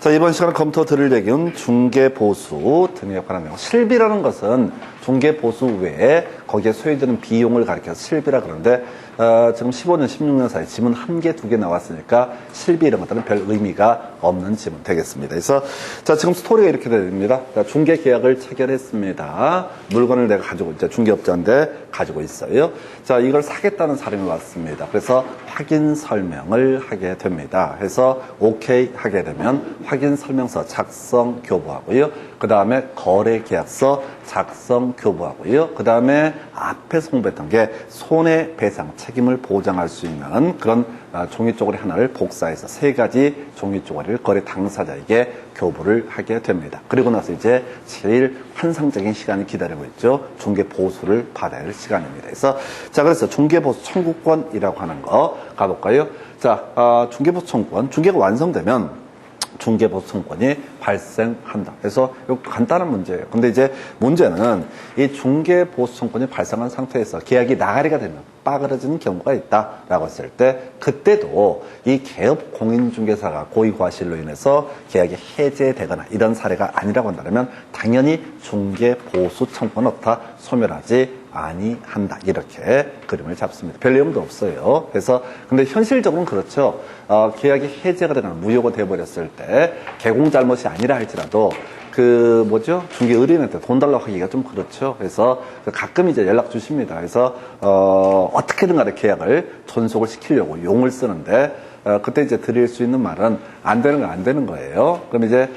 자, 이번 시간에 검토 드릴 내용은 중개보수 등에 관한 내용. 실비라는 것은 중개보수 외에 거기에 소요되는 비용을 가리켜서 실비라 그러는데, 지금 15년, 16년 사이 지문 1개, 2개 나왔으니까 실비 이런 것들은 별 의미가 없는 지문 되겠습니다. 그래서, 자, 지금 스토리가 이렇게 됩니다. 중개 계약을 체결했습니다. 물건을 내가 가지고, 이제 중개업자인데 가지고 있어요. 자, 이걸 사겠다는 사람이 왔습니다. 그래서 확인 설명을 하게 됩니다. 해서 오케이 하게 되면 확인 설명서 작성 교부하고요. 그 다음에 거래 계약서 작성 교부하고요. 그 다음에 앞에서 홍보했던 게 손해배상 책임을 보장할 수 있는 그런 종이 쪼가리 하나를 복사해서 3가지 종이 쪼가리를 거래 당사자에게 교부를 하게 됩니다. 그리고 나서 이제 제일 환상적인 시간이 기다리고 있죠. 중개보수를 받아야 할 시간입니다. 그래서 중개보수 청구권이라고 하는 거 가볼까요? 자, 중개보수 청구권, 중개가 완성되면 중개보수 청구권이 발생한다. 그래서 이거 간단한 문제예요. 근데 이제 문제는 이 중개보수 청구권이 발생한 상태에서 계약이 나가리가 되면 빠그러지는 경우가 있다라고 했을 때 그때도 이 개업 공인중개사가 고의 과실로 인해서 계약이 해제되거나 이런 사례가 아니라고 한다면 당연히 중개보수 청구권은 어떻다 소멸하지 아니한다. 이렇게 그림을 잡습니다. 별 내용도 없어요. 그래서 근데 현실적으로는 그렇죠. 계약이 해제가 되거나 무효가 돼버렸을 때 개공 잘못이 아니라 할지라도 중개 의뢰인한테 돈 달라고 하기가 좀 그렇죠. 그래서 가끔 이제 연락 주십니다. 그래서 어떻게든 간에 계약을 존속을 시키려고 용을 쓰는데 그때 이제 드릴 수 있는 말은 안 되는 건 안 되는 거예요. 그럼 이제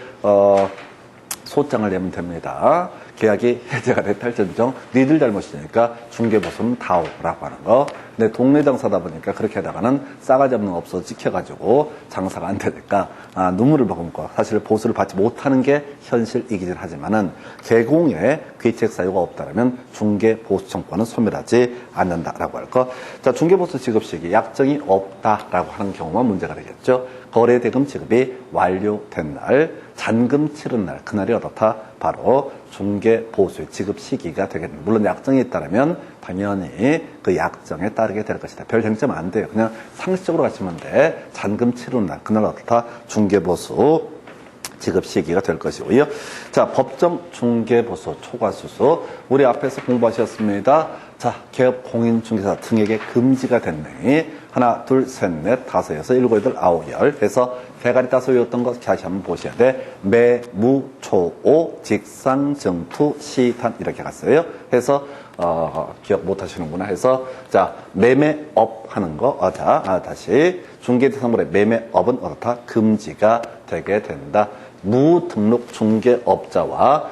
소장을 내면 됩니다. 계약이 해제가 됐다 할지언정 니들 잘못이니까 중개보수는 다오라고 하는 거. 근데 동네 장사다 보니까 그렇게 하다가는 싸가지 없는 업소 찍혀가지고 장사가 안 되니까 눈물을 머금고 사실 보수를 받지 못하는 게 현실이긴 하지만은 개공에 귀책 사유가 없다면 중개보수 청구권은 소멸하지 않는다라고 할 거. 자, 중개보수 지급 시기 약정이 없다라고 하는 경우만 문제가 되겠죠. 거래대금 지급이 완료된 날, 잔금 치른 날, 그날이 어떻다? 바로 중개보수의 지급 시기가 되겠습니다. 물론 약정이 있다면 당연히 그 약정에 따르게 될 것이다. 별 쟁점 안 돼요. 그냥 상식적으로 가시면 돼. 잔금 치른 날, 그날 어떻다? 중개보수 지급 시기가 될 것이고요. 자, 법정 중개보수 초과수수. 우리 앞에서 공부하셨습니다. 자, 개업 공인중개사 등에게 금지가 됐네. 하나, 둘, 셋, 넷, 다섯, 여섯, 일곱, 여덟, 아홉, 열. 해서 대가리 따서 외웠던 거 다시 한번 보셔야 돼. 매, 무, 초, 오, 직상, 정투, 시탄 이렇게 갔어요. 해서 기억 못 하시는구나 해서 자, 매매업 하는 거. 다시 중개대상물의 매매업은 어떻다? 금지가 되게 된다. 무등록 중개업자와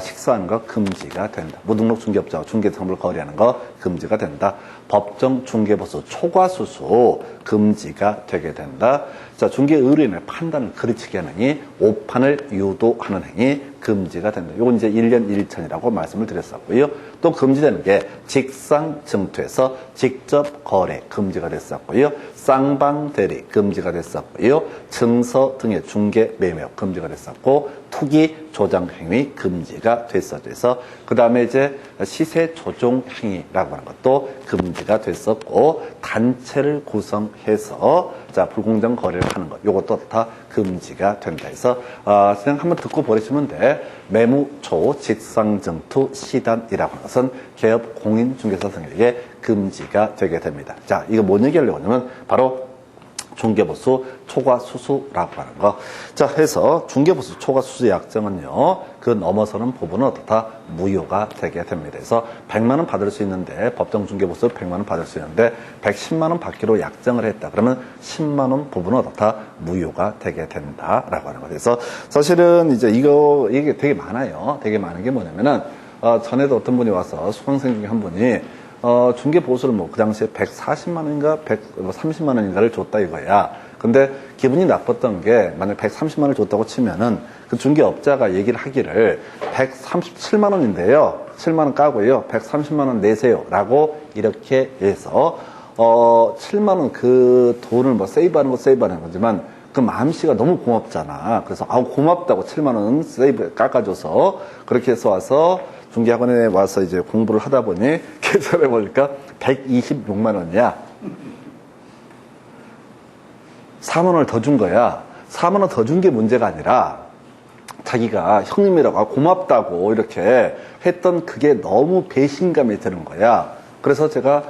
식사하는 거 금지가 된다. 무등록 중개업자와 중개상물을 거래하는 거 금지가 된다. 법정 중개보수 초과수수 금지가 되게 된다. 자, 중개 의뢰인의 판단을 그르치게 하는 행위, 오판을 유도하는 행위 금지가 된다. 이건 이제 1년 1천이라고 말씀을 드렸었고요. 또 금지되는 게 직상 증투에서 직접 거래 금지가 됐었고요. 쌍방 대리 금지가 됐었고요. 증서 등의 중개 매매업 금지가 됐었고 투기 조장 행위 금지가 됐었죠. 그래서 그 다음에 이제 시세 조종 행위라고 하는 것도 금지가 됐었고 단체를 구성해서 자, 불공정 거래를 하는 것 요것도 다 금지가 된다 해서 그냥 한번 듣고 버리시면 돼. 매무초 직상증투 시단이라고 하는 것은 개업 공인중개사 등에게 금지가 되게 됩니다. 자, 이거 뭔 얘기하려고 하냐면 바로 중개보수 초과수수라고 하는 거. 자, 해서 중개보수 초과수수 약정은요, 그 넘어서는 부분은 어떻다? 무효가 되게 됩니다. 그래서 100만 원 받을 수 있는데, 법정 중개보수 100만 원 받을 수 있는데, 110만 원 받기로 약정을 했다. 그러면 10만 원 부분은 어떻다? 무효가 되게 된다라고 하는 거. 그래서 사실은 이제 이게 되게 많아요. 되게 많은 게 뭐냐면은, 전에도 어떤 분이 와서 수강생 중에 한 분이 중개보수를 그 당시에 140만 원인가 130만 원인가를 줬다 이거야. 근데 기분이 나빴던 게 만약 130만 원을 줬다고 치면은 그 중개업자가 얘기를 하기를 137만 원인데요. 7만 원 까고요. 130만 원 내세요. 라고 이렇게 해서 7만 원 그 돈을 세이브하는 거 세이브하는 거지만 그 마음씨가 너무 고맙잖아. 그래서 고맙다고 7만 원 세이브 깎아줘서 그렇게 해서 와서 중개학원에 와서 이제 공부를 하다 보니 계산해 보니까 126만 원이야. 4만 원을 더 준 거야. 4만 원 더 준 게 문제가 아니라 자기가 형님이라고 고맙다고 이렇게 했던 그게 너무 배신감이 드는 거야. 그래서 제가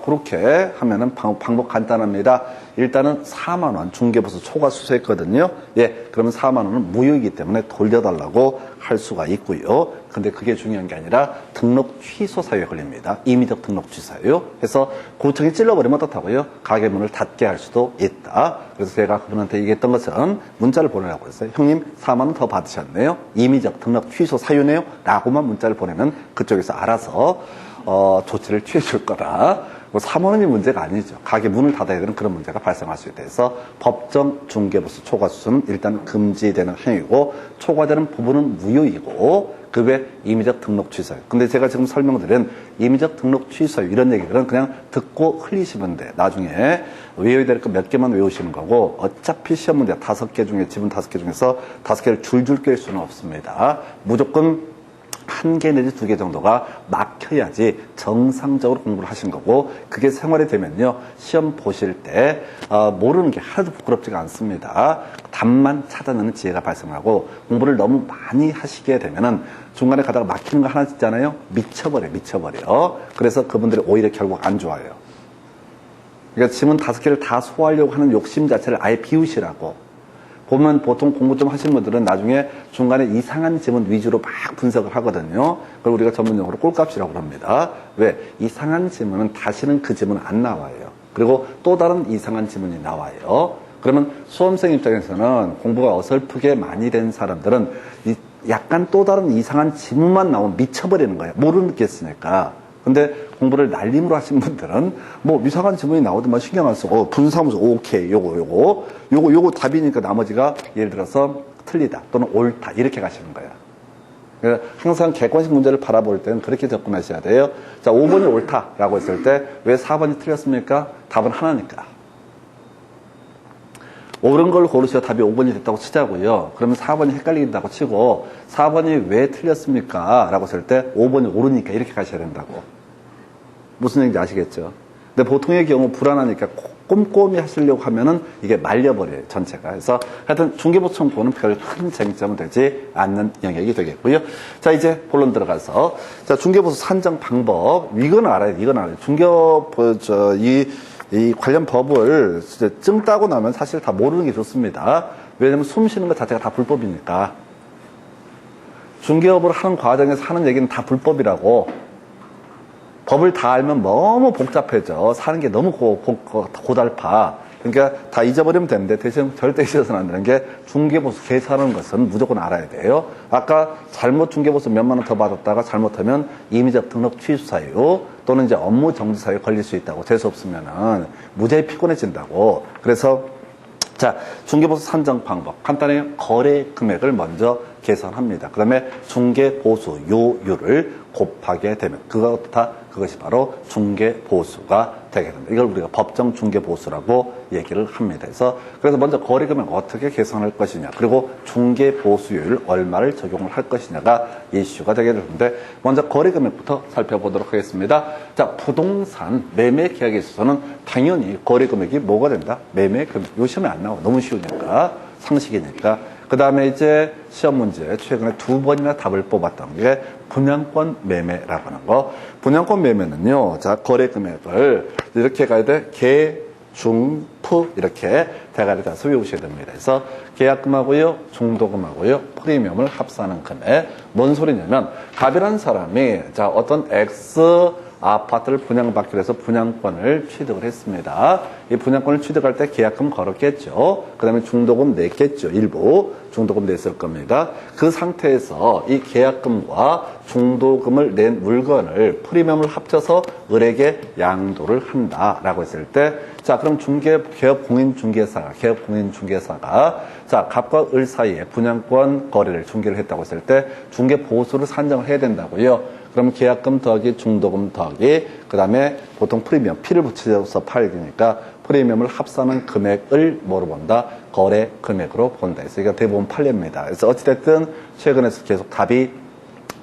그렇게 하면은 방법 간단합니다. 일단은 4만 원 중개보수 초과 수수했거든요. 예, 그러면 4만 원은 무효이기 때문에 돌려달라고 할 수가 있고요. 근데 그게 중요한 게 아니라 등록 취소 사유에 걸립니다. 임의적 등록 취소 사유. 그래서 고청이 찔러버리면 어떻다고요? 가게 문을 닫게 할 수도 있다. 그래서 제가 그분한테 얘기했던 것은 문자를 보내라고 했어요. 형님 4만 원 더 받으셨네요. 임의적 등록 취소 사유네요. 라고만 문자를 보내면 그쪽에서 알아서 조치를 취해줄 거다. 3만 원이 문제가 아니죠. 가게 문을 닫아야 되는 그런 문제가 발생할 수 있다. 법정 중개보수 초과 수수는 일단 금지되는 행위고 초과되는 부분은 무효이고 그 외 임의적 등록 취소요. 근데 제가 지금 설명드린 임의적 등록 취소요 이런 얘기들은 그냥 듣고 흘리시면 돼. 나중에 외워야 될 거 몇 개만 외우시는 거고 어차피 시험 문제 5개 중에 지문 5개 중에서 5개를 줄줄 깰 수는 없습니다. 무조건 1개 내지 2개 정도가 막혀야지 정상적으로 공부를 하신 거고 그게 생활이 되면요 시험 보실 때 모르는 게 하나도 부끄럽지가 않습니다. 답만 찾아내는 지혜가 발생하고 공부를 너무 많이 하시게 되면은 중간에 가다가 막히는 거 하나 있잖아요. 미쳐버려. 그래서 그분들이 오히려 결국 안 좋아요. 그러니까 지문 5개를 다 소화하려고 하는 욕심 자체를 아예 비우시라고. 보면 보통 공부 좀 하시는 분들은 나중에 중간에 이상한 지문 위주로 막 분석을 하거든요. 그걸 우리가 전문용어로 꼴값이라고 합니다. 왜? 이상한 지문은 다시는 그 지문은 안 나와요. 그리고 또 다른 이상한 지문이 나와요. 그러면 수험생 입장에서는 공부가 어설프게 많이 된 사람들은 약간 또 다른 이상한 지문만 나오면 미쳐버리는 거예요. 모르겠으니까. 근데 공부를 날림으로 하신 분들은 뭐 이상한 지문이 나오더만 신경 안 쓰고 분사무소 오케이 요거 답이니까 나머지가 예를 들어서 틀리다 또는 옳다 이렇게 가시는 거예요. 그러니까 항상 객관식 문제를 바라볼 때는 그렇게 접근하셔야 돼요. 자, 5번이 옳다라고 했을 때 왜 4번이 틀렸습니까? 답은 하나니까. 옳은 걸 고르셔야 답이 5번이 됐다고 치자고요. 그러면 4번이 헷갈린다고 치고 4번이 왜 틀렸습니까? 라고 했을 때 5번이 옳으니까 이렇게 가셔야 된다고. 무슨 얘기인지 아시겠죠? 근데 보통의 경우 불안하니까 꼼꼼히 하시려고 하면은 이게 말려버려요, 전체가. 그래서 하여튼 중개보청구는 별 큰 쟁점은 되지 않는 영역이 되겠고요. 자, 이제 본론 들어가서. 자, 중개보수 산정 방법. 이건 알아요. 이 관련 법을 증 따고 나면 사실 다 모르는 게 좋습니다. 왜냐면 숨 쉬는 것 자체가 다 불법이니까. 중개업을 하는 과정에서 하는 얘기는 다 불법이라고. 법을 다 알면 너무 복잡해져. 사는 게 너무 고달파. 그러니까 다 잊어버리면 되는데 대신 절대 잊어서는 안 되는 게 중개보수 계산하는 것은 무조건 알아야 돼요. 아까 잘못 중개보수 몇만 원 더 받았다가 잘못하면 임의적 등록 취소 사유 또는 이제 업무 정지 사유 걸릴 수 있다고. 재수 없으면은 무지하게 피곤해진다고. 그래서 자, 중개보수 산정 방법. 간단해요. 거래 금액을 먼저 계산합니다. 그 다음에 중개보수 요율을 곱하게 되면 그것이 바로 중개보수가 되게 됩니다. 이걸 우리가 법정 중개보수라고 얘기를 합니다. 그래서 먼저 거래 금액 어떻게 계산할 것이냐, 그리고 중개보수율 얼마를 적용을 할 것이냐가 이슈가 되게 되는데, 먼저 거래 금액부터 살펴보도록 하겠습니다. 자, 부동산 매매 계약에 있어서는 당연히 거래 금액이 뭐가 된다? 매매 금액. 요 시험에 안 나와. 너무 쉬우니까. 상식이니까. 그 다음에 이제 시험 문제 최근에 2번이나 답을 뽑았던 게 분양권 매매라고 하는 거. 분양권 매매는요, 자, 거래 금액을 이렇게 가야 돼. 개, 중, 푸 이렇게 대가리 따서 외우셔야 됩니다. 그래서 계약금하고요, 중도금하고요, 프리미엄을 합산한 금액. 뭔 소리냐면 갑이라는 사람이 자, 어떤 X 아파트를 분양받기로 해서 분양권을 취득을 했습니다. 이 분양권을 취득할 때 계약금 걸었겠죠. 그 다음에 중도금 냈겠죠. 일부 중도금 냈을 겁니다. 그 상태에서 이 계약금과 중도금을 낸 물건을 프리미엄을 합쳐서 을에게 양도를 한다라고 했을 때, 자, 그럼 개업공인중개사가 자, 갑과 을 사이에 분양권 거래를 중개를 했다고 했을 때 중개보수를 산정을 해야 된다고요. 그럼 계약금 더하기 중도금 더하기 그 다음에 보통 프리미엄 P를 붙여서 팔기니까 프리미엄을 합산한 금액을 뭐로 본다? 거래 금액으로 본다. 그래서 이게 대부분 판례입니다. 그래서 어찌됐든 최근에서 계속 답이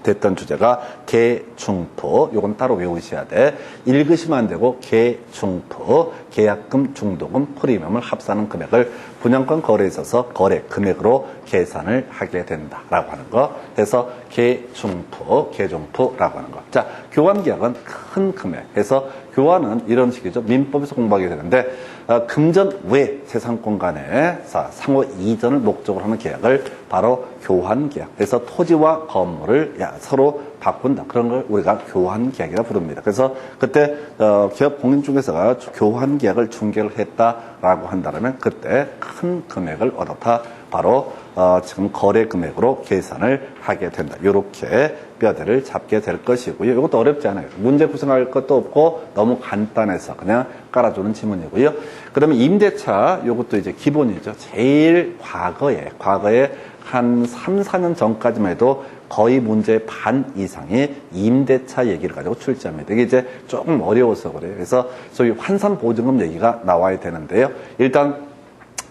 됐던 주제가 개중푸. 요건 따로 외우셔야 돼. 읽으시면 안 되고 개중푸. 계약금, 중도금, 프리미엄을 합산한 금액을 분양권 거래에 있어서 거래 금액으로 계산을 하게 된다라고 하는 거. 그래서 계중푸라고 하는 거. 자, 교환계약은 큰 금액. 그래서 교환은 이런 식이죠. 민법에서 공부하게 되는데 금전 외 재산권 간의 상호 이전을 목적으로 하는 계약을 바로 교환계약. 그래서 토지와 건물을 서로 바꾼다. 그런 걸 우리가 교환계약이라 부릅니다. 그래서 그때 기업공인중개사가 교환계약을 중개를 했다라고 한다면 그때 큰 금액을 얻었다. 바로 지금 거래 금액으로 계산을 하게 된다. 이렇게 뼈대를 잡게 될 것이고요. 이것도 어렵지 않아요. 문제 구성할 것도 없고 너무 간단해서 그냥 깔아주는 지문이고요. 그러면 임대차, 이것도 이제 기본이죠. 제일 과거에 한 3, 4년 전까지만 해도 거의 문제의 반 이상이 임대차 얘기를 가지고 출제합니다. 이게 이제 조금 어려워서 그래요. 그래서 소위 환산보증금 얘기가 나와야 되는데요. 일단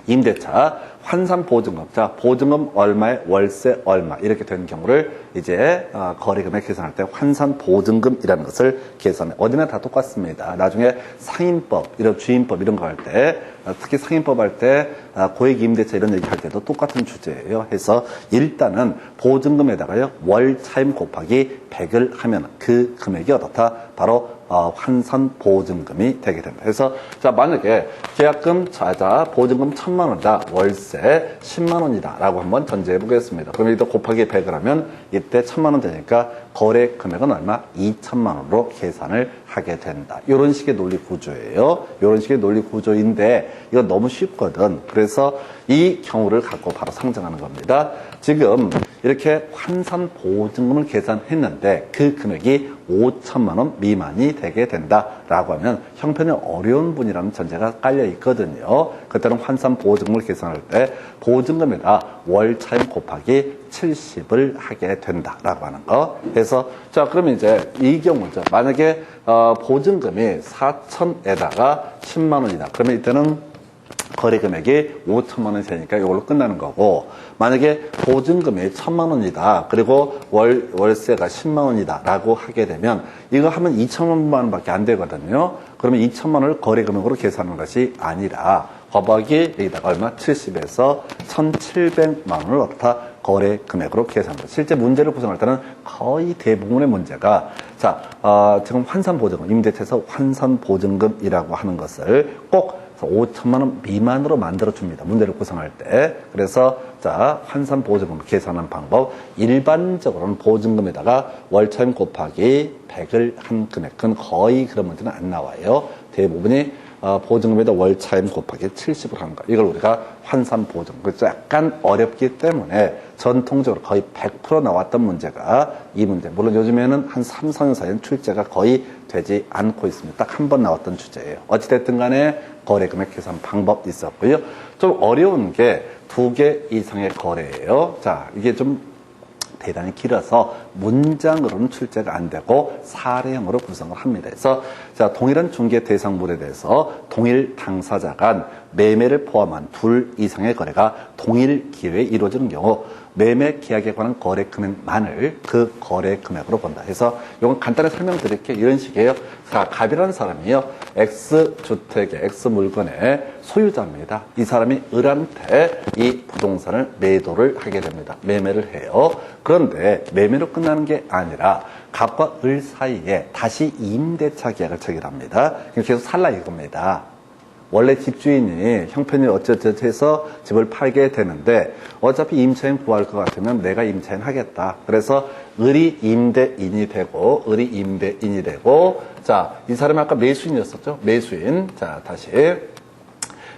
임대차, 환산보증금, 자, 보증금 얼마에 월세 얼마 이렇게 되는 경우를 이제 거래금액 계산할 때 환산보증금이라는 것을 계산해. 어디나 다 똑같습니다. 나중에 상인법, 이런 주인법 이런 거 할 때, 특히 상인법 할 때 고액 임대차 이런 얘기 할 때도 똑같은 주제예요. 해서 일단은 보증금에다가요 월 차임 곱하기 100을 하면 그 금액이 어떻다? 바로 환산보증금이 되게 됩니다. 그래서 자, 만약에 계약금 자자 보증금 1,000만 원이다. 월세 10만 원이다. 라고 한번 전제해 보겠습니다. 그럼 이거 곱하기 100을 하면 이때 1,000만 원 되니까 거래 금액은 얼마? 2,000만 원으로 계산을 하게 된다. 이런 식의 논리 구조예요. 이런 식의 논리 구조인데 이거 너무 쉽거든. 그래서 이 경우를 갖고 바로 상정하는 겁니다. 지금 이렇게 환산보증금을 계산했는데 그 금액이 5천만 원 미만이 되게 된다라고 하면 형편이 어려운 분이라는 전제가 깔려 있거든요. 그때는 환산보증금을 계산할 때 보증금에다 월 차임 곱하기 70을 하게 된다라고 하는 거. 그래서 자, 그러면 이제 이 경우죠. 만약에 보증금이 4천에다가 10만 원이다. 그러면 이때는 거래 금액이 5천만 원이 되니까 이걸로 끝나는 거고, 만약에 보증금이 1,000만 원이다. 그리고 월세가 10만 원이다. 라고 하게 되면 이거 하면 2천만 원밖에 안 되거든요. 그러면 2천만 원을 거래 금액으로 계산하는 것이 아니라 곱하기 여기다가 얼마? 70에서 1,700만 원을 얻다 거래 금액으로 계산합니다. 실제 문제를 구성할 때는 거의 대부분의 문제가 자, 지금 환산보증금, 임대차에서 환산보증금이라고 하는 것을 꼭 5천만 원 미만으로 만들어줍니다. 문제를 구성할 때. 그래서 자, 환산보증금 계산하는 방법. 일반적으로는 보증금에다가 월차임 곱하기 100을 한 금액은 거의 그런 문제는 안 나와요. 대부분이 보증금에다 월차임 곱하기 70을 하는 거. 이걸 우리가 환산보증금. 그래서 약간 어렵기 때문에 전통적으로 거의 100% 나왔던 문제가 이 문제. 물론 요즘에는 한 3, 4년 사이에는 출제가 거의 되지 않고 있습니다. 딱 한 번 나왔던 주제예요. 어찌됐든 간에 거래금액 계산 방법도 있었고요. 좀 어려운 게 2개 이상의 거래예요. 자, 이게 좀 대단히 길어서 문장으로는 출제가 안 되고 사례형으로 구성을 합니다. 그래서 자, 동일한 중개 대상물에 대해서 동일 당사자 간 매매를 포함한 2 이상의 거래가 동일 기회에 이루어지는 경우 매매 계약에 관한 거래 금액만을 그 거래 금액으로 본다. 그래서 이건 간단히 설명드릴게요. 이런 식이에요. 자, 갑이라는 사람이요. X주택의 X물건의 소유자입니다. 이 사람이 을한테 이 부동산을 매도를 하게 됩니다. 매매를 해요. 그런데 매매로 끝나는 게 아니라 갑과 을 사이에 다시 임대차 계약을 체결합니다. 계속 살라 이겁니다. 원래 집주인이 형편이 어쩌저쩌 해서 집을 팔게 되는데 어차피 임차인 구할 것 같으면 내가 임차인 하겠다. 그래서 을이 임대인이 되고 자, 이 사람이 아까 매수인이었었죠. 매수인. 자, 다시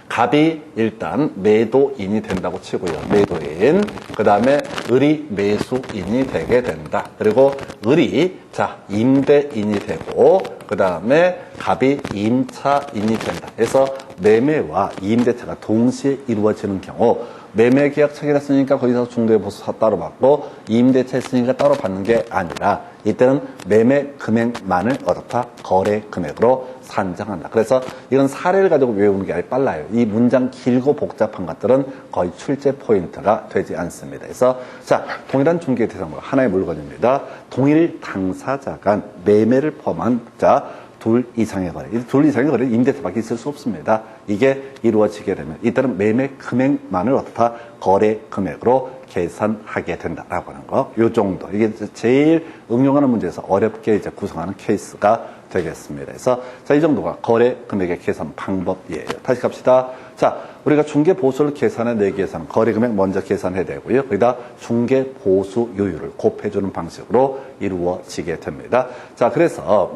갑이 일단 매도인이 된다고 치고요. 매도인. 그 다음에 을이 매수인이 되게 된다. 그리고 을이 자, 임대인이 되고 그 다음에 갑이 임차인이 된다. 그래서 매매와 임대차가 동시에 이루어지는 경우 매매 계약 체결했으니까 거기서 중개보수 따로 받고 임대차 했으니까 따로 받는 게 아니라 이때는 매매 금액만을 얻었다 거래 금액으로 산정한다. 그래서 이건 사례를 가지고 외우는 게 아주 빨라요. 이 문장 길고 복잡한 것들은 거의 출제 포인트가 되지 않습니다. 그래서 자, 동일한 중개 대상물 하나의 물건입니다. 동일 당사자 간 매매를 포함한 자, 둘 이상의 거래. 이 둘 이상의 거래는 임대차밖에 있을 수 없습니다. 이게 이루어지게 되면 이때는 매매 금액만을 어떻다 거래 금액으로 계산하게 된다라고 하는 거. 요 정도. 이게 제일 응용하는 문제에서 어렵게 이제 구성하는 케이스가 되겠습니다. 그래서 자, 이 정도가 거래 금액의 계산 방법이에요. 다시 갑시다. 자, 우리가 중개 보수를 계산해내기 위해서는 거래 금액 먼저 계산해야 되고요. 거기다 중개 보수 요율을 곱해주는 방식으로 이루어지게 됩니다. 자, 그래서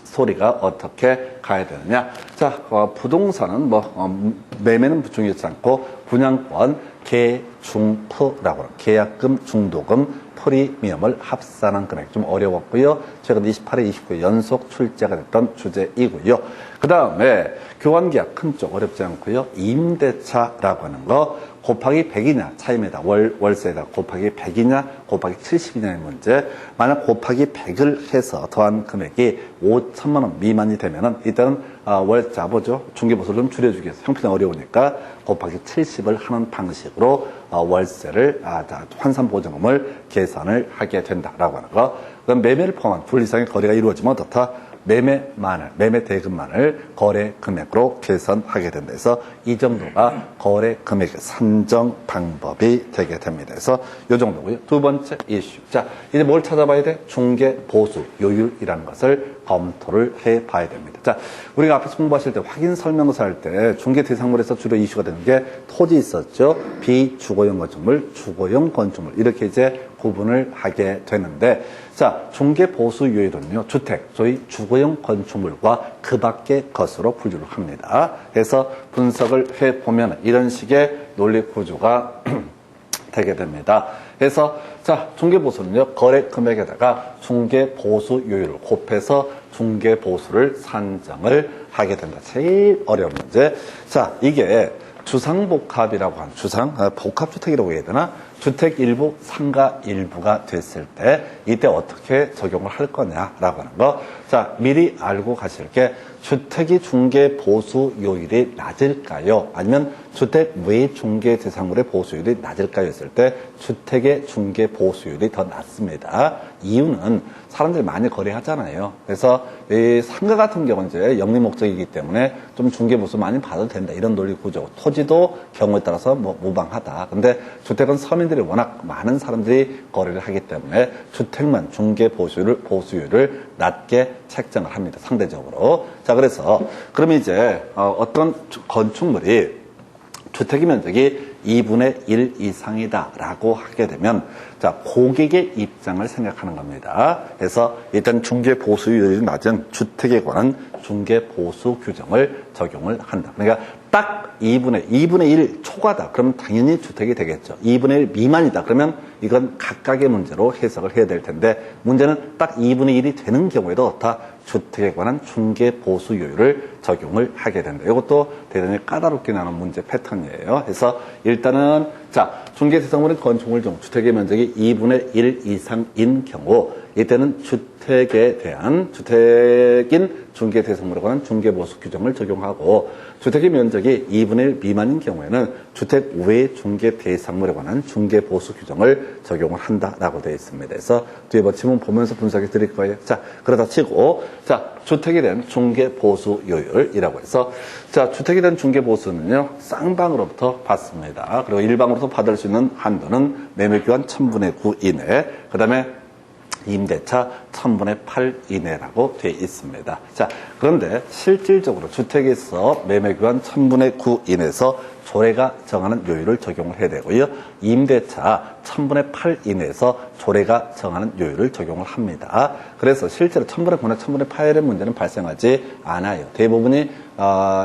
소리가 어떻게 가야 되느냐. 자, 부동산은 매매는 중요하지 않고 분양권, 개, 중, 푸라고 하는 계약금, 중도금, 프리미엄을 합산한 금액. 좀 어려웠고요. 최근 28회, 29회 연속 출제가 됐던 주제이고요. 그 다음에 교환계약 큰 쪽 어렵지 않고요. 임대차라고 하는 거 곱하기 100이냐 차이입니다. 월세에다 곱하기 100이냐 곱하기 70이냐의 문제. 만약 곱하기 100을 해서 더한 금액이 5천만 원 미만이 되면은 일단은 월자보죠. 중개보수를 좀 줄여주기 위해서 형편이 어려우니까 곱하기 70을 하는 방식으로 월세를 환산보증금을 계산을 하게 된다라고 하는 거. 그럼 매매를 포함한 둘 이상의 거래가 이루어지면 어떻다? 매매 대금만을 거래 금액으로 계산하게 된다. 그래서 이 정도가 거래 금액 산정 방법이 되게 됩니다. 그래서 이 정도고요. 두 번째 이슈. 자, 이제 뭘 찾아봐야 돼? 중개 보수 요율이라는 것을 검토를 해봐야 됩니다. 자, 우리가 앞에서 공부하실 때 확인 설명서 할 때 중개 대상물에서 주로 이슈가 되는 게 토지 있었죠. 비주거용 건축물, 주거용 건축물 이렇게 이제 구분을 하게 되는데, 자, 중개 보수 요율은요, 주택, 소위 주거용 건축물과 그 밖의 것으로 분류를 합니다. 그래서 분석을 해보면 이런 식의 논리 구조가 되게 됩니다. 그래서 자, 중개 보수는요, 거래 금액에다가 중개 보수 요율을 곱해서 중개 보수를 산정을 하게 된다. 제일 어려운 문제. 자, 이게 주상복합이라고 하는 복합주택이라고 해야 되나? 주택 일부, 상가 일부가 됐을 때 이때 어떻게 적용을 할 거냐라고 하는 거. 자, 미리 알고 가실 게 주택이 중개 보수 요율이 낮을까요? 아니면 주택 외 중개 대상물의 보수율이 낮을까요? 했을 때 주택의 중개 보수율이 더 낮습니다. 이유는 사람들이 많이 거래하잖아요. 그래서 이 상가 같은 경우는 이제 영리 목적이기 때문에 좀 중개 보수 많이 받아도 된다. 이런 논리 구조. 토지도 경우에 따라서 무방하다. 근데 주택은 서민들이 워낙 많은 사람들이 거래를 하기 때문에 주택만 중개 보수율을 낮게 책정을 합니다. 상대적으로. 자, 그래서 그럼 이제 어떤 건축물이 주택의 면적이 2분의 1 이상이다라고 하게 되면, 자, 고객의 입장을 생각하는 겁니다. 그래서 일단 중개 보수율이 낮은 주택에 관한 중개 보수 규정을 적용을 한다. 그러니까 딱 2분의 1 초과다. 그러면 당연히 주택이 되겠죠. 2분의 1 미만이다. 그러면 이건 각각의 문제로 해석을 해야 될 텐데, 문제는 딱 2분의 1이 되는 경우에도 다 주택에 관한 중개 보수율을 적용을 하게 된다. 이것도 대단히 까다롭게 나오는 문제 패턴이에요. 그래서 일단은 자, 중개 대상물인 건축물 중 주택의 면적이 2분의 1 이상인 경우 이때는 주택인 중개 대상물에 관한 중개 보수 규정을 적용하고, 주택의 면적이 2분의 1 미만인 경우에는 주택 외 중개 대상물에 관한 중개 보수 규정을 적용을 한다라고 되어 있습니다. 그래서 뒤에 지문 보면서 분석해 드릴 거예요. 자, 그러다 치고, 자, 주택에 대한 중개 보수 요율이라고 해서, 자, 주택에 대한 중개 보수는요, 쌍방으로부터 받습니다. 그리고 일방으로부터 받을 수 있는 한도는 매매기간 1000분의 9 이내, 그 다음에 임대차 1000분의 8 이내라고 되어 있습니다. 자, 그런데 실질적으로 주택에서 매매기간 1000분의 9 이내에서 조례가 정하는 요율을 적용을 해야 되고요. 임대차 1000분의 8 이내에서 조례가 정하는 요율을 적용을 합니다. 그래서 실제로 1000분의 9나 1000분의 8의 문제는 발생하지 않아요. 대부분이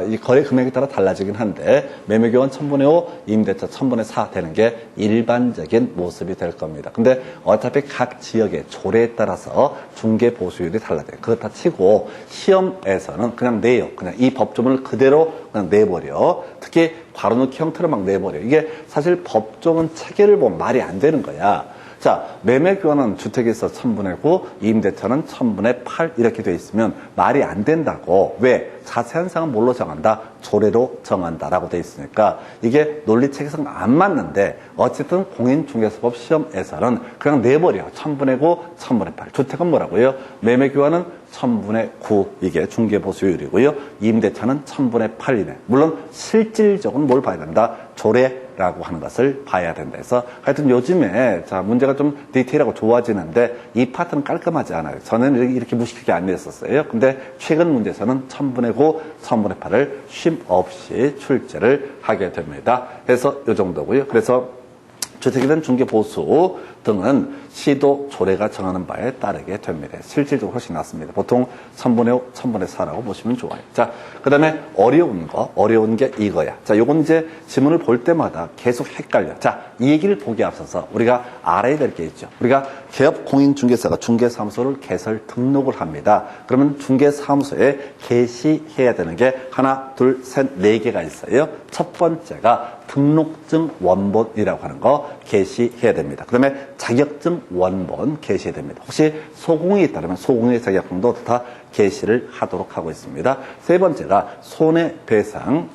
이 거래 금액에 따라 달라지긴 한데 매매기간 1000분의 5, 임대차 1000분의 4 되는 게 일반적인 모습이 될 겁니다. 근데 어차피 각 지역의 조례에 따라서 중개 보수율이 달라져요. 그렇다 치고 시험에서는 그냥 내요. 그냥 이 법조문을 그대로 그냥 내버려. 특히 괄호넣기 형태로 막 내버려. 이게 사실 법조문 체계를 보면 말이 안 되는 거야. 자, 매매기간은 주택에서 1000분의 9, 임대차는 1000분의 8 이렇게 돼 있으면 말이 안 된다고. 왜? 자세한 사항은 뭘로 정한다? 조례로 정한다라고 돼 있으니까 이게 논리체계상 안 맞는데 어쨌든 공인중개사법 시험에서는 그냥 내버려. 1000분의 9, 1000분의 8. 주택은 뭐라고요? 매매기간은 1000분의 9 이게 중개보수율이고요. 임대차는 1000분의 8 이내. 물론 실질적으로 뭘 봐야 된다? 조례라고 하는 것을 봐야 된다 해서 하여튼 요즘에 자 문제가 좀 디테일하고 좋아지는데 이 파트는 깔끔하지 않아요. 저는 이렇게 무식하게 안 냈었어요. 근데 최근 문제에서는 1000분의 9, 1000분의 8을 쉼 없이 출제를 하게 됩니다. 그래서 이 정도고요. 그래서 주택에 대한 중개보수 등은 시도 조례가 정하는 바에 따르게 됩니다. 실질적으로 훨씬 낫습니다. 보통 1000분의 5, 1000분의 4라고 보시면 좋아요. 자, 그 다음에 어려운 게 이거야. 자, 요건 이제 지문을 볼 때마다 계속 헷갈려. 자, 이 얘기를 보기 앞서서 우리가 알아야 될 게 있죠. 우리가 개업공인중개사가 중개사무소를 개설 등록을 합니다. 그러면 중개사무소에 게시해야 되는 게 하나, 둘, 셋, 네 개가 있어요. 첫 번째가 등록증 원본이라고 하는 거 게시해야 됩니다. 그 다음에 자격증 원본 게시해야 됩니다. 혹시 소공이 있다면 소공의 자격증도 다 게시를 하도록 하고 있습니다. 세 번째가 손해배상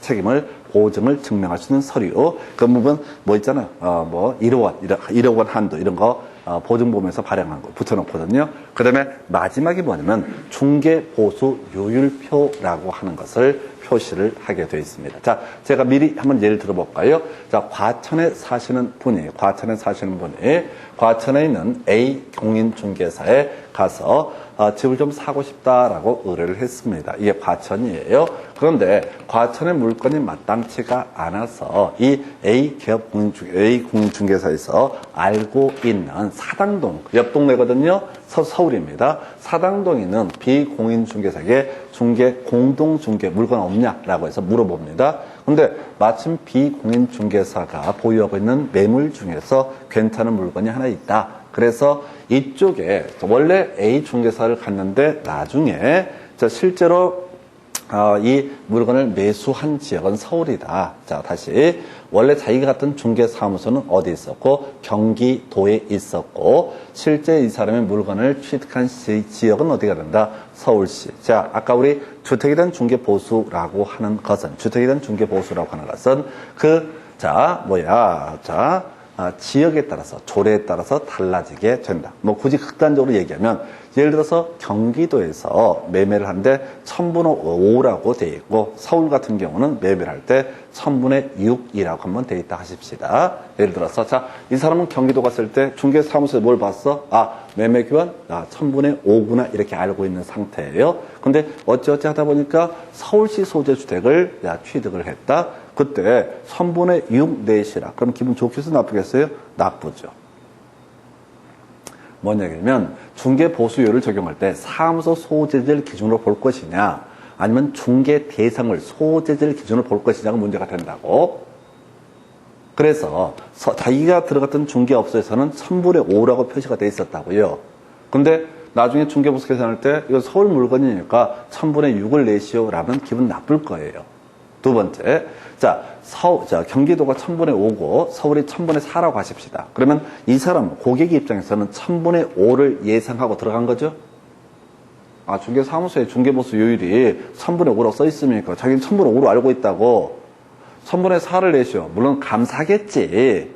책임을 보증을 증명할 수 있는 서류. 그 부분 뭐 있잖아요. 1억 원 한도 이런 거 보증보험에서 발행한 거 붙여놓거든요. 그 다음에 마지막이 뭐냐면 중개보수요율표라고 하는 것을 표시를 하게 되어 있습니다. 자, 제가 미리 한번 예를 들어볼까요? 자, 과천에 사시는 분이 과천에 있는 A 공인중개사에 가서 집을 좀 사고 싶다라고 의뢰를 했습니다. 이게 과천이에요. 그런데 과천의 물건이 마땅치가 않아서 이 A 공인중개사에서 알고 있는 사당동, 옆 동네거든요. 서울입니다. 사당동에 있는 B 공인중개사에게 공동중개 물건 없냐라고 해서 물어봅니다. 근데 마침 B 공인중개사가 보유하고 있는 매물 중에서 괜찮은 물건이 하나 있다. 그래서 이쪽에 원래 A 중개사를 갔는데 나중에 실제로 이 물건을 매수한 지역은 서울이다. 자, 다시 원래 자기가 갔던 중개사무소는 어디 있었고 경기도에 있었고 실제 이 사람의 물건을 취득한 지역은 어디가 된다? 서울시. 자, 아까 우리 주택에 대한 중개보수라고 하는 것은 지역에 따라서 조례에 따라서 달라지게 된다. 뭐 굳이 극단적으로 얘기하면 예를 들어서 경기도에서 매매를 하는데 1000분의 5라고 돼 있고 서울 같은 경우는 매매를 할 때 1000분의 6이라고 한번 돼 있다 하십시다. 예를 들어서 자, 이 사람은 경기도 갔을 때 중개사무소에 뭘 봤어? 매매 교환 1000분의 5구나 이렇게 알고 있는 상태예요. 근데 어찌어찌 하다 보니까 서울시 소재 주택을 취득을 했다. 그때 1000분의 6 내시라. 그럼 기분 좋겠어요? 나쁘겠어요? 나쁘죠. 뭔 얘기냐면 중개보수율을 적용할 때 사무소 소재지를 기준으로 볼 것이냐 아니면 중개 대상을 소재지를 기준으로 볼 것이냐가 문제가 된다고. 그래서 자기가 들어갔던 중개업소에서는 1000분의 5라고 표시가 돼 있었다고요. 근데 나중에 중개보수 계산할 때 이거 서울 물건이니까 1000분의 6을 내시오라면 기분 나쁠 거예요. 두 번째, 경기도가 1000분의 5고 서울이 1000분의 4라고 하십시다. 그러면 이 사람 고객 입장에서는 1000분의 5를 예상하고 들어간 거죠. 중개사무소에 중개보수요율이 1000분의 5라고 써 있으니까 자기는 1000분의 5로 알고 있다고 1000분의 4를 내시오. 물론 감사하겠지.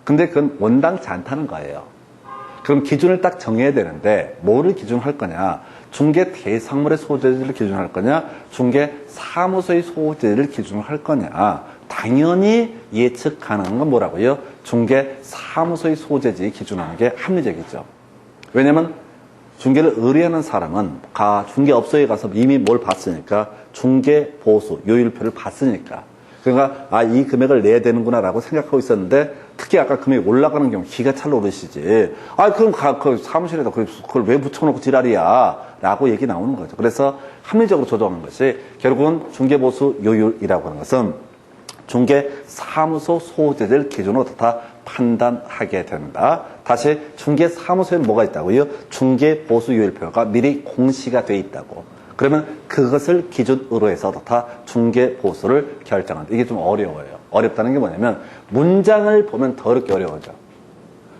근데 그건 원당치 않다는 거예요. 그럼 기준을 딱 정해야 되는데 뭐를 기준할 거냐? 중개 대상물의 소재지를 기준할 거냐? 중개 사무소의 소재지를 기준할 거냐? 당연히 예측 가능한 건 뭐라고요? 중개 사무소의 소재지 기준하는 게 합리적이죠. 왜냐면 중개를 의뢰하는 사람은 중개업소에 가서 이미 뭘 봤으니까 중개 보수 요율표를 봤으니까 그러니까 이 금액을 내야 되는구나 라고 생각하고 있었는데 특히 아까 금액이 올라가는 경우 기가 찰로 오르시지. 그럼 그 사무실에다 그걸 왜 붙여놓고 지랄이야 라고 얘기 나오는 거죠. 그래서 합리적으로 조정하는 것이 결국은 중개보수 요율이라고 하는 것은 중개 사무소 소재를 기준으로 다 판단하게 된다. 다시 중개 사무소에는 뭐가 있다고요? 중개 보수 요율표가 미리 공시가 돼 있다고. 그러면 그것을 기준으로 해서 다 중개 보수를 결정한다. 이게 좀 어려워요. 어렵다는 게 뭐냐면 문장을 보면 더럽게 어려워져.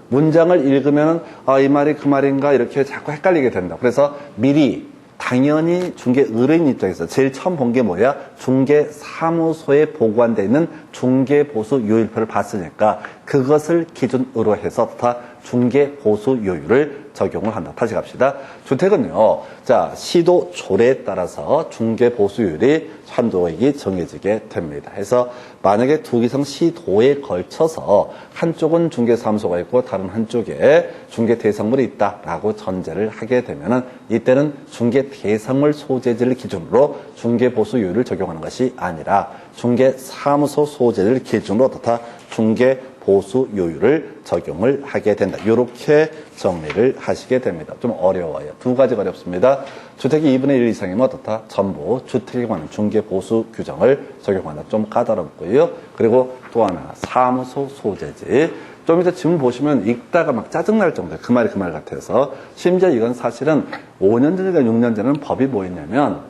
문장을 읽으면 이 말이 그 말인가 이렇게 자꾸 헷갈리게 된다. 그래서 미리 당연히 중개 의뢰인 입장에서 제일 처음 본 게 뭐야? 중개 사무소에 보관되어 있는 중개 보수 요율표를 봤으니까 그것을 기준으로 해서 다 중개보수요율을 적용을 한다. 다시 갑시다. 주택은요, 자, 시도 조례에 따라서 중개보수요율이 한도액이 정해지게 됩니다. 해서 만약에 두 기성 시도에 걸쳐서 한쪽은 중개사무소가 있고 다른 한쪽에 중개대상물이 있다라고 전제를 하게 되면은 이때는 중개대상물 소재지를 기준으로 중개보수요율을 적용하는 것이 아니라 중개사무소 소재를 기준으로 어떻다? 중개보수요율을 적용을 하게 된다. 이렇게 정리를 하시게 됩니다. 좀 어려워요. 두 가지가 어렵습니다. 주택이 2분의 1 이상이면 어떻다? 전부 주택에 관한 중개보수 규정을 적용한다. 좀 까다롭고요. 그리고 또 하나, 사무소 소재지. 좀 이제 지금 보시면 읽다가 막 짜증날 정도예요. 그 말이 그 말 같아서. 심지어 이건 사실은 5년 전이나 6년 전에는 법이 뭐였냐면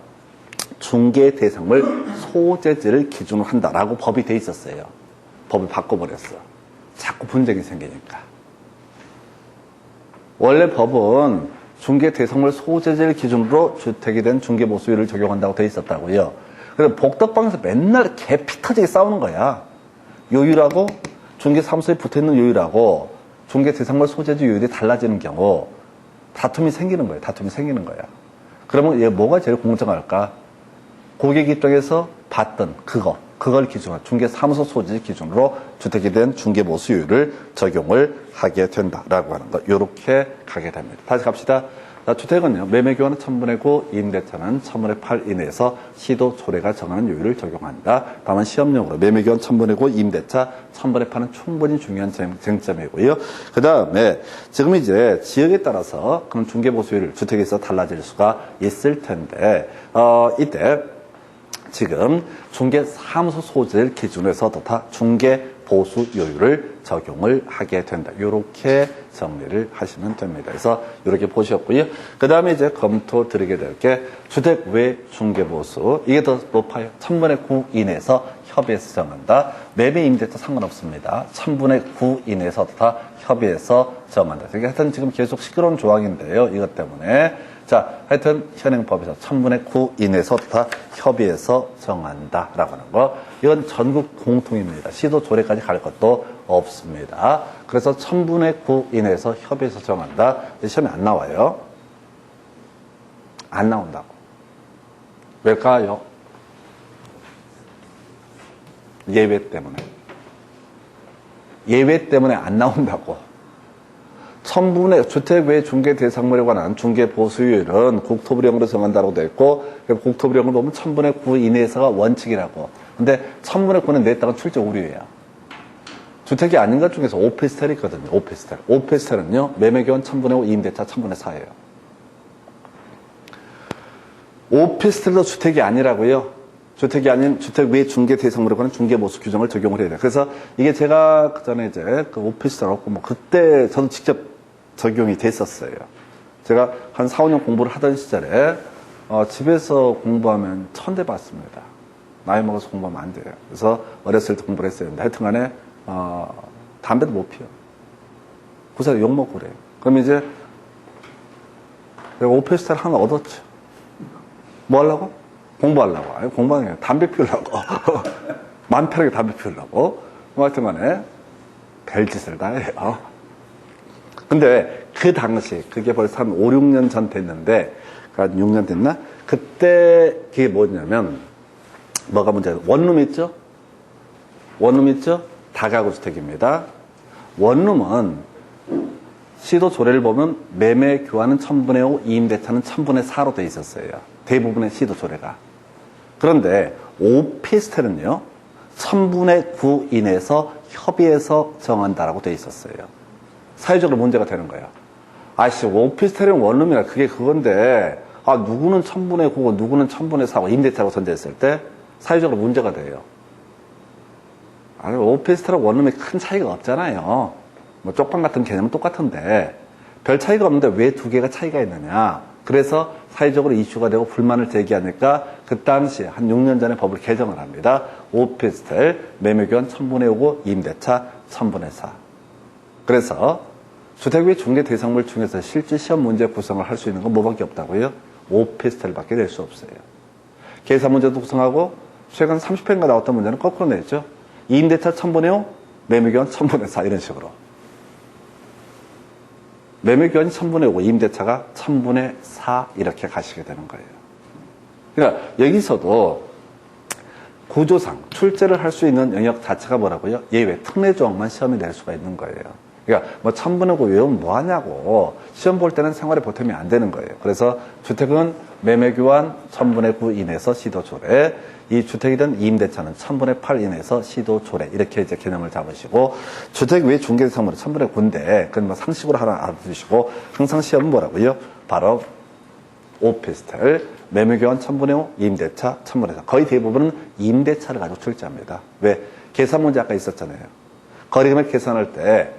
중개 대상물 소재지를 기준으로 한다라고 법이 돼 있었어요. 법을 바꿔버렸어. 자꾸 분쟁이 생기니까. 원래 법은 중개 대상물 소재지를 기준으로 주택이 된 중개보수율을 적용한다고 돼 있었다고요. 그래서 복덕방에서 맨날 개피 터지게 싸우는 거야. 요율하고 중개사무소에 붙어있는 요율하고 중개 대상물 소재지 요율이 달라지는 경우 다툼이 생기는 거예요. 다툼이 생기는 거야. 그러면 얘 뭐가 제일 공정할까? 고객 입장에서 봤던 그걸 기준으로 중개사무소 소재 기준으로 주택이 된 중개보수율을 적용을 하게 된다라고 하는 거. 이렇게 가게 됩니다. 다시 갑시다. 자, 주택은요, 매매교환은 1000분의 9, 임대차는 1000분의 8 이내에서 시도 조례가 정하는 요율을 적용한다. 다만 시험용으로 매매교환 1000분의 9, 임대차 1000분의 8은 충분히 중요한 쟁점이고요. 그 다음에 지금 이제 지역에 따라서 그런 중개보수율 주택에서 달라질 수가 있을 텐데, 이때 지금 중개사무소 소재를 기준으로 해서 다 중개보수요율을 적용을 하게 된다. 이렇게 정리를 하시면 됩니다. 그래서 이렇게 보셨고요. 그 다음에 이제 검토 드리게 될 게 주택 외 중개보수. 이게 더 높아요. 1000분의 9 이내에서 협의해서 정한다. 매매 임대차 상관없습니다. 1000분의 9 이내에서 다 협의해서 정한다. 하여튼 지금 계속 시끄러운 조항인데요. 이것 때문에. 자, 하여튼 현행법에서 1000분의 9 이내에서 다 협의해서 정한다라고 하는 거. 이건 전국 공통입니다. 시도 조례까지 갈 것도 없습니다. 그래서 1000분의 9 이내에서 협의해서 정한다. 시험에 안 나와요. 안 나온다고. 왜일까요? 예외 때문에. 예외 때문에 안 나온다고. 1000분의 주택 외 중개 대상물에 관한 중개 보수율은 국토부령으로 정한다고 되어 있고, 국토부령으로 보면 1000분의 9 이내에서가 원칙이라고. 근데 1000분의 9는 내 땅은 출제 오류예요. 주택이 아닌 것 중에서 오피스텔이 있거든요. 오피스텔. 오피스텔은요, 매매교환 1000분의 5, 임대차 1000분의 4예요. 오피스텔도 주택이 아니라고요. 주택이 아닌 주택 외 중개 대상물에 관한 중개 보수 규정을 적용을 해야 돼요. 그래서 이게 제가 그 전에 이제 그 오피스텔하고 뭐 그때 저도 직접 적용이 됐었어요. 제가 한 4, 5년 공부를 하던 시절에 집에서 공부하면 1000대 받습니다. 나이 먹어서 공부하면 안 돼요. 그래서 어렸을 때 공부를 했어요. 근데 하여튼 간에 담배도 못 피워. 구사에 욕먹고 그래요. 그럼 이제 내가 오피스텔 하나 얻었죠. 뭐 하려고? 공부하려고. 아니, 공부하는 게 아니라 담배 피우려고. 마음 편하게 담배 피우려고. 뭐 하여튼 간에 별짓을 다 해요. 근데 그 당시, 그게 벌써 한 5, 6년 전 됐는데, 한 6년 됐나? 그때 그게 뭐냐면, 뭐가 문제예요? 원룸 있죠? 원룸 있죠? 다가구 주택입니다. 원룸은 시도 조례를 보면 매매 교환은 1000분의 5, 임대차는 1000분의 4로 돼 있었어요. 대부분의 시도 조례가. 그런데 오피스텔은요, 1000분의 9 이내에서 협의해서 정한다라고 돼 있었어요. 사회적으로 문제가 되는 거예요. 아씨, 오피스텔은 원룸이라 그게 그건데, 누구는 1000분의 9고 누구는 1000분의 4고 임대차라고 전제했을 때 사회적으로 문제가 돼요. 아니, 오피스텔하고 원룸에 큰 차이가 없잖아요. 뭐 쪽방 같은 개념은 똑같은데 별 차이가 없는데 왜 두 개가 차이가 있느냐. 그래서 사회적으로 이슈가 되고 불만을 제기하니까 그 당시 한 6년 전에 법을 개정을 합니다. 오피스텔 매매교환 1000분의 5고 임대차 1000분의 4. 그래서 주택 외 중개 대상물 중에서 실제 시험 문제 구성을 할 수 있는 건 뭐밖에 없다고요? 오피스텔밖에 낼 수 없어요. 계산 문제도 구성하고 최근 30회인가 나왔던 문제는 거꾸로 냈죠. 임대차 1000분의 5, 매매교환 1000분의 4 이런 식으로. 매매교환이 1000분의 5, 임대차가 1000분의 4 이렇게 가시게 되는 거예요. 그러니까 여기서도 구조상 출제를 할 수 있는 영역 자체가 뭐라고요? 예외, 특례 조항만 시험에 낼 수가 있는 거예요. 그러니까 뭐 1000분의 5 외우면 뭐 하냐고. 시험 볼 때는 생활에 보탬이 안 되는 거예요. 그래서 주택은 매매교환 1000분의 9 이내에서 시도조례, 이 주택이든 임대차는 1000분의 8 이내에서 시도조례, 이렇게 이제 개념을 잡으시고, 주택 외 중개대상물은 1000분의 9인데 그건 뭐 상식으로 하나 알아두시고, 항상 시험은 뭐라고요? 바로 오피스텔, 매매교환 1000분의 5, 임대차 1000분의 4. 거의 대부분은 임대차를 가지고 출제합니다. 왜? 계산 문제 아까 있었잖아요. 거래금액 계산할 때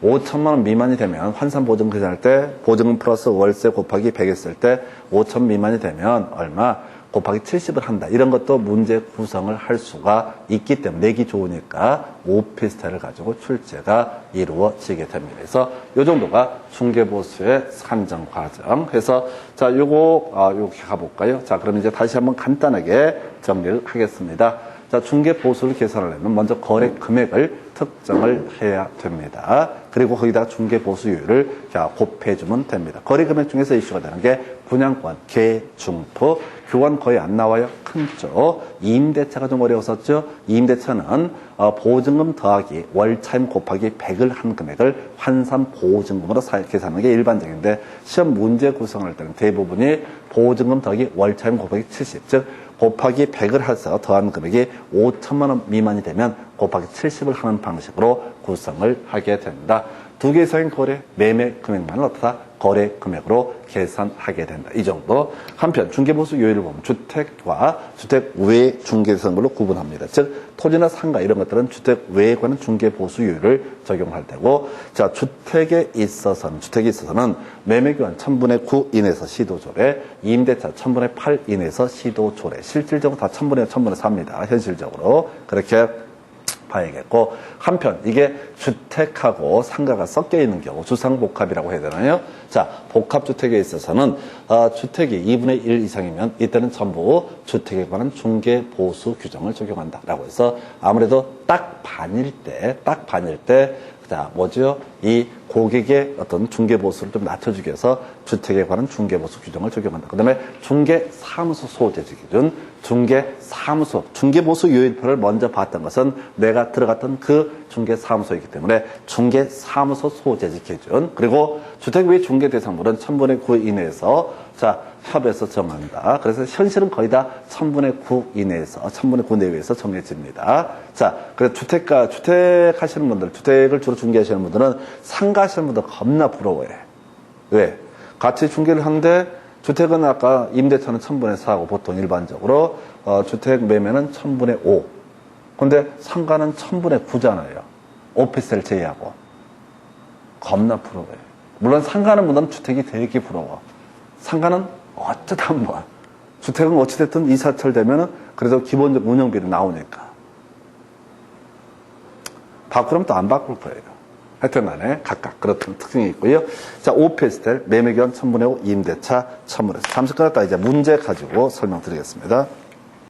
5천만 원 미만이 되면 환산보증 계산할 때 보증금 플러스 월세 곱하기 100 했을 때 5천 미만이 되면 얼마? 곱하기 70을 한다. 이런 것도 문제 구성을 할 수가 있기 때문에 내기 좋으니까 오피스텔을 가지고 출제가 이루어지게 됩니다. 그래서 이 정도가 중개보수의 산정 과정. 그래서 자, 요거 이렇게 가볼까요? 자, 그럼 이제 다시 한번 간단하게 정리를 하겠습니다. 자, 중개보수를 계산하려면 먼저 거래 금액을 특정을 해야 됩니다. 그리고 거기다가 중개보수율을 자, 곱해주면 됩니다. 거래 금액 중에서 이슈가 되는 게 분양권, 개, 중프, 교환 거의 안 나와요. 큰 쪽. 임대차가 좀 어려웠었죠. 임대차는 보증금 더하기 월차임 곱하기 100을 한 금액을 환산 보증금으로 계산하는 게 일반적인데 시험 문제 구성할 때는 대부분이 보증금 더하기 월차임 곱하기 70, 즉 곱하기 100을 해서 더한 금액이 5천만 원 미만이 되면 곱하기 70을 하는 방식으로 구성을 하게 된다. 두 개 이상의 거래, 매매 금액만을 어떻다? 거래 금액으로 계산하게 된다. 이 정도. 한편 중개보수 요율을 보면 주택과 주택 외 중개대상물로 구분합니다. 즉 토지나 상가 이런 것들은 주택 외에 관한 중개보수율을 적용할 테고, 자, 주택이 있어서는 매매교환 1000분의 9 이내에서 시도조례, 임대차 1000분의 8 이내에서 시도조례. 실질적으로 다 1000분의 1000분의 4입니다. 현실적으로 그렇게 봐야겠고, 한편 이게 주택하고 상가가 섞여 있는 경우 주상복합이라고 해야 되나요? 자, 복합주택에 있어서는 주택이 2분의 1 이상이면 이때는 전부 주택에 관한 중개보수 규정을 적용한다라고 해서 아무래도 딱 반일 때 자, 뭐죠? 이 고객의 어떤 중개보수를 좀 낮춰주기 위해서 주택에 관한 중개보수 규정을 적용한다. 그 다음에 중개사무소 소재지 기준, 중개사무소, 중개보수 요일표를 먼저 봤던 것은 내가 들어갔던 그 중개사무소이기 때문에 중개사무소 소재지 기준, 그리고 주택 외 중개대상물은 1000분의 9 이내에서 자, 협에서 정한다. 그래서 현실은 거의 다 1000분의 9 이내에서, 1000분의 9 내외에서 정해집니다. 자, 그래서 주택 하시는 분들, 주택을 주로 중개하시는 분들은 상가 하시는 분들 겁나 부러워해. 왜? 같이 중개를 하는데 주택은 아까 임대차는 1000분의 4고 보통 일반적으로, 주택 매매는 1000분의 5. 근데 상가는 1000분의 9잖아요. 오피스텔 제외하고. 겁나 부러워해. 물론 상가는 보다는 주택이 되게 부러워. 상가는 어쩌다 한번. 주택은 어찌됐든 이사철 되면은 그래도 기본적 운영비로 나오니까. 바꾸면 또 안 바꿀 거예요. 하여튼 간에 각각 그렇던 특징이 있고요. 자, 오피스텔, 매매교환 1000분의 5, 임대차 1000분의 4. 잠시 끊었다 이제 문제 가지고 설명드리겠습니다.